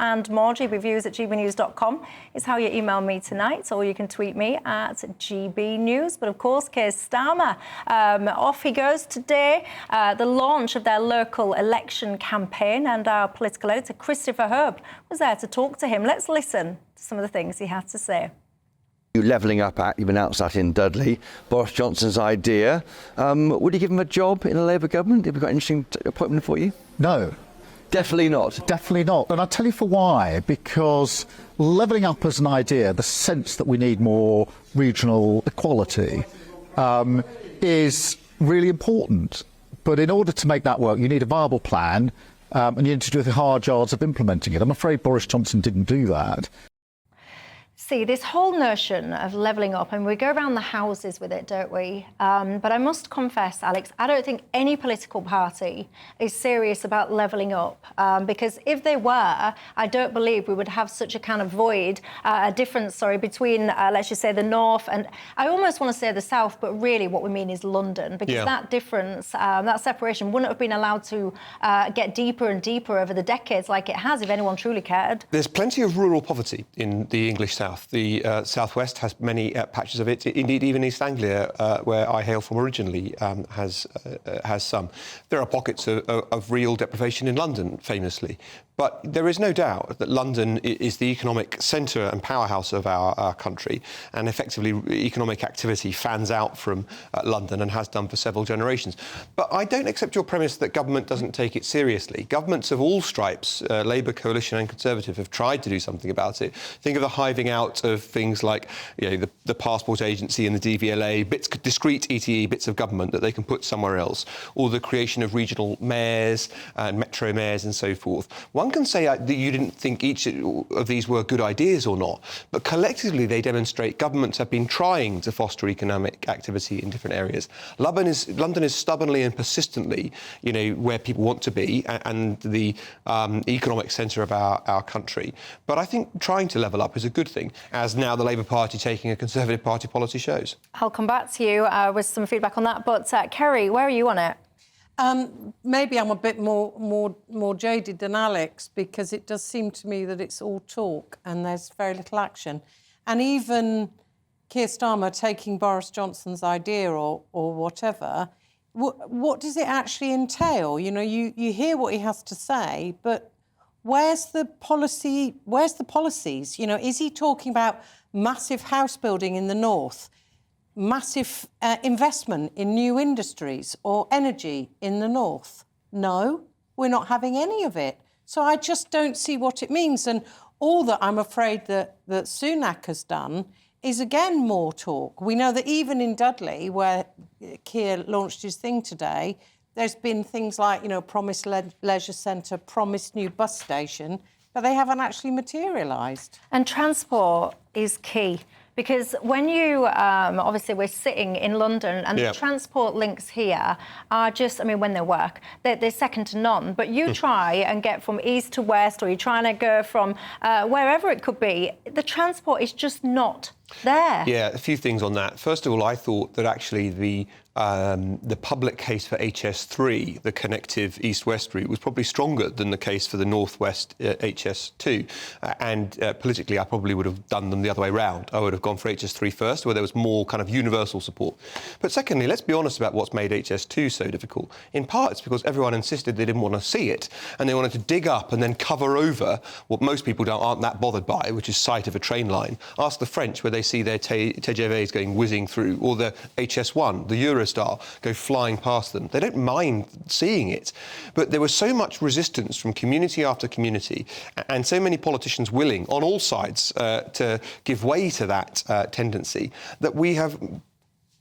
and more. gbviews@gbnews.com is how you email me tonight, or you can tweet me at GBNews. But of course, Keir Starmer, off he goes today, the launch of their local election campaign, and our political editor, Christopher Herb, was there to talk to him. Let's listen to some of the things he had to say. Levelling Up Act, you've announced that in Dudley. Boris Johnson's idea. Would you give him a job in a Labour government? Have we got an interesting appointment for you? No. Definitely not. Definitely not. And I'll tell you for why. Because levelling up as an idea, the sense that we need more regional equality, is really important. But in order to make that work, you need a viable plan, and you need to do the hard yards of implementing it. I'm afraid Boris Johnson didn't do that. See, this whole notion of levelling up, and we go around the houses with it, don't we? But I must confess, Alex, I don't think any political party is serious about levelling up, because if they were, I don't believe we would have such a kind of void, a difference, between, let's just say, the north and I almost want to say the south, but really what we mean is London, because that difference, that separation wouldn't have been allowed to get deeper and deeper over the decades like it has, if anyone truly cared. There's plenty of rural poverty in the English South. The southwest has many patches of it. Indeed, even East Anglia, where I hail from originally, has some. There are pockets of real deprivation in London, famously. But there is no doubt that London is the economic centre and powerhouse of our country, and effectively economic activity fans out from London and has done for several generations. But I don't accept your premise that government doesn't take it seriously. Governments of all stripes, Labour, Coalition and Conservative, have tried to do something about it. Think of the hiving out of things like the Passport Agency and the DVLA, discrete ETE bits of government that they can put somewhere else, or the creation of regional mayors and metro mayors and so forth. One can say that you didn't think each of these were good ideas or not, but collectively they demonstrate governments have been trying to foster economic activity in different areas. London is stubbornly and persistently, where people want to be and the economic centre of our country. But I think trying to level up is a good thing, as now the Labour Party taking a Conservative Party policy shows. I'll come back to you with some feedback on that, but Kerry, where are you on it? Maybe I'm a bit more jaded than Alex, because it does seem to me that it's all talk and there's very little action. And even Keir Starmer taking Boris Johnson's idea or whatever, what does it actually entail? You hear what he has to say, but where's the policy? Where's the policies? Is he talking about massive house building in the north? Massive investment in new industries or energy in the north? No, we're not having any of it. So I just don't see what it means. And all that I'm afraid that Sunak has done is, again, more talk. We know that even in Dudley, where Keir launched his thing today, there's been things like, promised leisure centre, promised new bus station, but they haven't actually materialised. And transport is key. Because when you, obviously we're sitting in London and the transport links here are just, when they work, they're second to none. But you try and get from east to west, or you're trying to go from wherever it could be, the transport is just not there. Yeah, a few things on that. First of all, I thought that actually the public case for HS3, the connective east-west route, was probably stronger than the case for the north-west HS2. And politically, I probably would have done them the other way round. I would have gone for HS3 first, where there was more kind of universal support. But secondly, let's be honest about what's made HS2 so difficult. In part, it's because everyone insisted they didn't want to see it, and they wanted to dig up and then cover over what most people aren't that bothered by, which is sight of a train line. Ask the French, where they see their TGVs going whizzing through, or the HS1, the Eurostar, go flying past them. They don't mind seeing it. But there was so much resistance from community after community, and so many politicians willing, on all sides, to give way to that tendency, that we have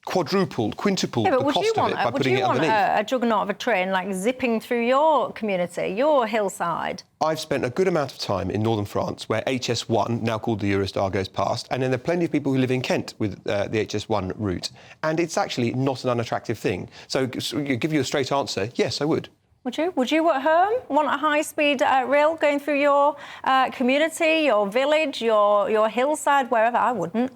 quintupled the cost of it by putting it underneath. Would you want a juggernaut of a train, like, zipping through your community, your hillside? I've spent a good amount of time in northern France, where HS1, now called the Eurostar, goes past, and then there are plenty of people who live in Kent with the HS1 route, and it's actually not an unattractive thing. So, give you a straight answer, yes, I would. Would you? Would you at home want a high-speed rail going through your community, your village, your hillside, wherever? I wouldn't.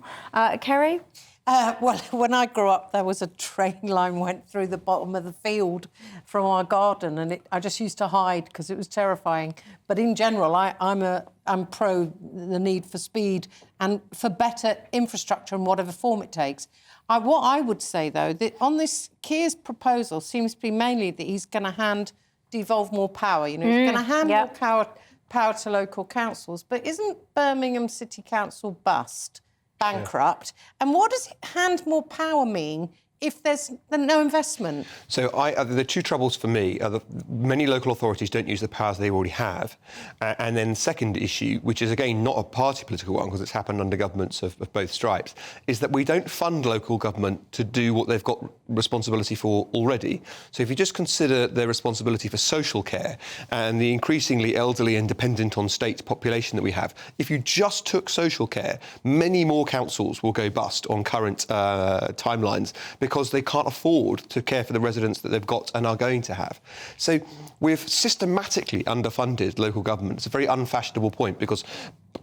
Kerry? Well, when I grew up, there was a train line went through the bottom of the field from our garden, and I just used to hide because it was terrifying. But in general, I'm pro the need for speed and for better infrastructure in whatever form it takes. What I would say, though, that on this, Keir's proposal seems to be mainly that he's going to devolve more power. You know, he's going to hand more power to local councils. But isn't Birmingham City Council bankrupt? And what does hand more power mean if there's no investment? So the two troubles for me are that many local authorities don't use the powers they already have. And then the second issue, which is, again, not a party political one because it's happened under governments of both stripes, is that we don't fund local government to do what they've got responsibility for already. So if you just consider their responsibility for social care and the increasingly elderly and dependent on state population that we have, if you just took social care, many more councils will go bust on current timelines because they can't afford to care for the residents that they've got and are going to have. So we've systematically underfunded local government. It's a very unfashionable point because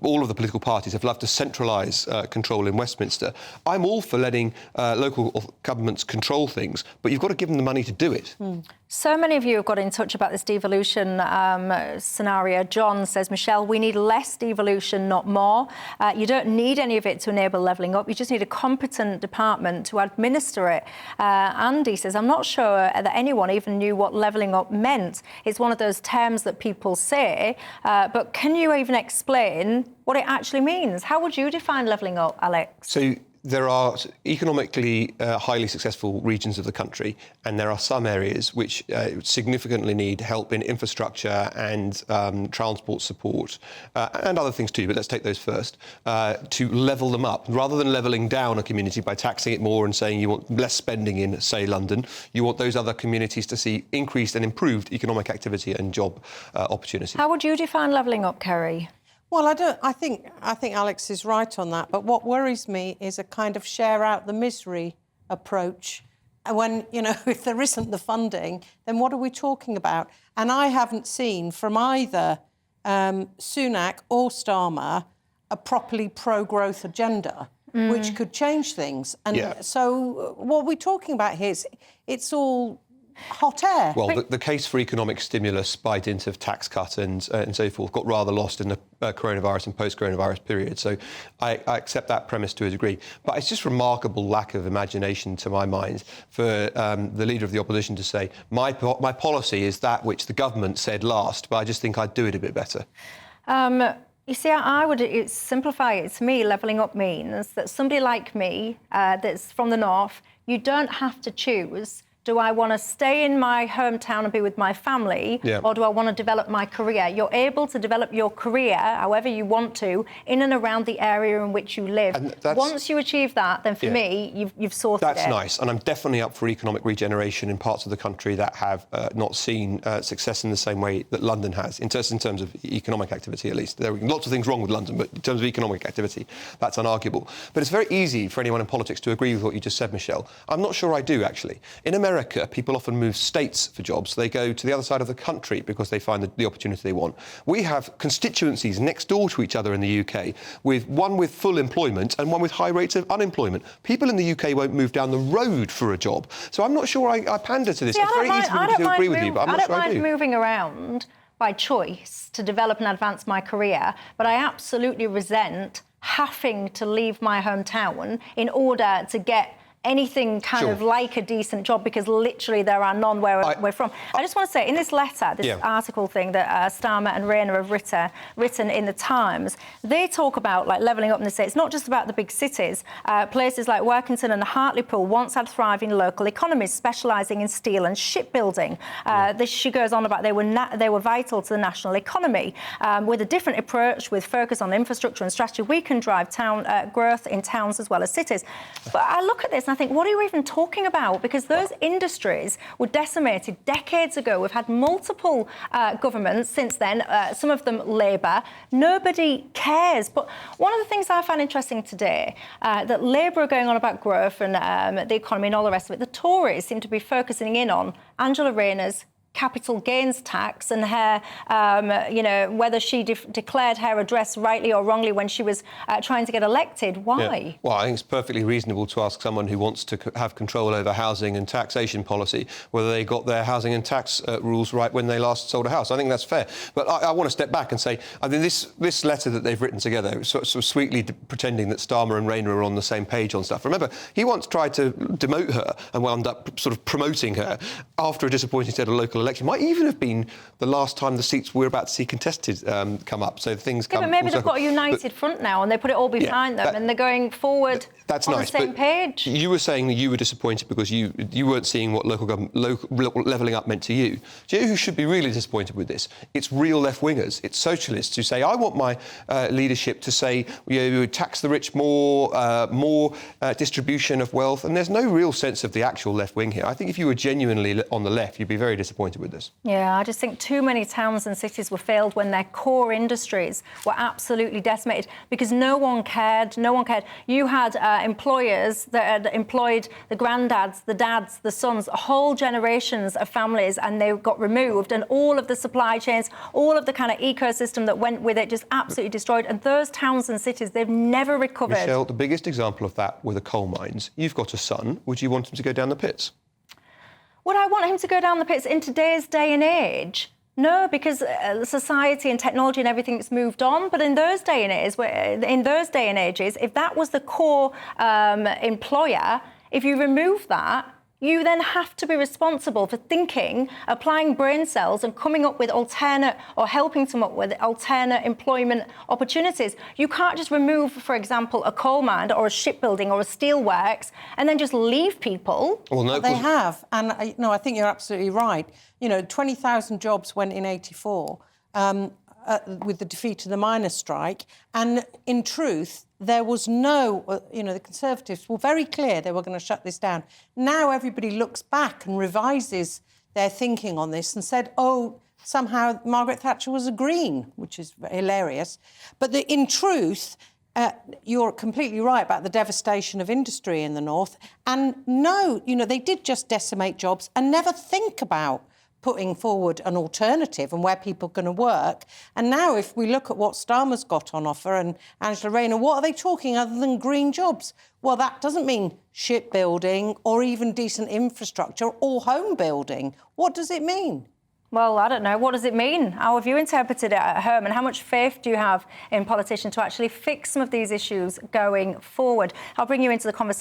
all of the political parties have loved to centralise control in Westminster. I'm all for letting local governments control things, but you've got to give them the money to do it. So many of you have got in touch about this devolution scenario. John says, Michelle, we need less devolution, not more. You don't need any of it to enable levelling up. You just need a competent department to administer it. Andy says, I'm not sure that anyone even knew what levelling up meant. It's one of those terms that people say, but can you even explain what it actually means? How would you define levelling up, Alex? So there are economically highly successful regions of the country, and there are some areas which significantly need help in infrastructure and transport support and other things too, but let's take those first, to level them up. Rather than levelling down a community by taxing it more and saying you want less spending in, say, London, you want those other communities to see increased and improved economic activity and job opportunities. How would you define levelling up, Kerry? Well, I think Alex is right on that. But what worries me is a kind of share out the misery approach. When, you know, if there isn't the funding, then what are we talking about? And I haven't seen from either Sunak or Starmer a properly pro-growth agenda, which could change things. And so what we're talking about here is it's all hot air. Well, the case for economic stimulus by dint of tax cut and so forth got rather lost in the coronavirus and post-coronavirus period. So I accept that premise to a degree. But it's just remarkable lack of imagination, to my mind, for the leader of the opposition to say, my policy is that which the government said last, but I just think I'd do it a bit better. You see, I would simplify it. To me, levelling up means that somebody like me, that's from the north, you don't have to choose. Do I want to stay in my hometown and be with my family, or do I want to develop my career? You're able to develop your career however you want to in and around the area in which you live. Once you achieve that, then for me, you've sorted it. That's nice, and I'm definitely up for economic regeneration in parts of the country that have not seen success in the same way that London has, in terms of economic activity at least. There are lots of things wrong with London, but in terms of economic activity, that's unarguable. But it's very easy for anyone in politics to agree with what you just said, Michelle. I'm not sure I do, actually. In America, people often move states for jobs. They go to the other side of the country because they find the opportunity they want. We have constituencies next door to each other in the UK, with one with full employment and one with high rates of unemployment. People in the UK won't move down the road for a job. So I'm not sure I pander to this. See, it's very easy for me to agree with you, but I'm not sure I do. I don't mind moving around by choice to develop and advance my career, but I absolutely resent having to leave my hometown in order to get anything kind of like a decent job, because literally there are none where we're from. I just want to say, in this letter, this article thing that Starmer and Rayner have written in the Times, they talk about like levelling up, and they say it's not just about the big cities. Places like Workington and Hartlepool once had thriving local economies, specialising in steel and shipbuilding. She goes on about they were vital to the national economy. With a different approach, with focus on infrastructure and strategy, we can drive growth in towns as well as cities. But I look at this and I think, what are you even talking about? Because those industries were decimated decades ago. We've had multiple governments since then, some of them Labour. Nobody cares. But one of the things I find interesting today, that Labour are going on about growth and the economy and all the rest of it, the Tories seem to be focusing in on Angela Rayner's capital gains tax and her, whether she declared her address rightly or wrongly when she was trying to get elected. Why? Yeah. Well, I think it's perfectly reasonable to ask someone who wants to have control over housing and taxation policy whether they got their housing and tax rules right when they last sold a house. I think that's fair. But I want to step back and say, I mean, this letter that they've written together, sort of sweetly pretending that Starmer and Rayner are on the same page on stuff. Remember, he once tried to demote her and wound up sort of promoting her after a disappointing set of local election. Might even have been the last time the seats we're about to see contested come up. So things come. But maybe they've got a united front now, and they put it all behind them, and they're going forward that's on nice, the same page. You were saying that you were disappointed because you weren't seeing what local levelling up meant to you. Do you know who should be really disappointed with this? It's real left-wingers. It's socialists who say, I want my leadership to say, tax the rich more, distribution of wealth, and there's no real sense of the actual left wing here. I think if you were genuinely on the left, you'd be very disappointed with this. Yeah, I just think too many towns and cities were failed when their core industries were absolutely decimated because no one cared. No one cared. You had employers that had employed the granddads, the dads, the sons, whole generations of families, and they got removed, and all of the supply chains, all of the kind of ecosystem that went with it just absolutely destroyed. And those towns and cities, they've never recovered. Michelle, the biggest example of that were the coal mines. You've got a son. Would you want him to go down the pits? Would I want him to go down the pits in today's day and age? No, because society and technology and everything's moved on. But in those day and ages, if that was the core employer, if you remove that, you then have to be responsible for thinking, applying brain cells and coming up with alternate or helping to come up with alternate employment opportunities. You can't just remove, for example, a coal mine or a shipbuilding or a steelworks and then just leave people. Well, no, they have. And, I think you're absolutely right. 20,000 jobs went in 84 with the defeat of the miners' strike. And in truth, there was no, the Conservatives were very clear they were going to shut this down. Now everybody looks back and revises their thinking on this and said, somehow Margaret Thatcher was a Green, which is hilarious. But in truth, you're completely right about the devastation of industry in the north. And no, they did just decimate jobs and never think about putting forward an alternative and where people are going to work. And now if we look at what Starmer's got on offer and Angela Rayner, what are they talking other than green jobs? Well, that doesn't mean shipbuilding or even decent infrastructure or home building. What does it mean? Well, I don't know. What does it mean? How have you interpreted it at home? And how much faith do you have in politicians to actually fix some of these issues going forward? I'll bring you into the conversation.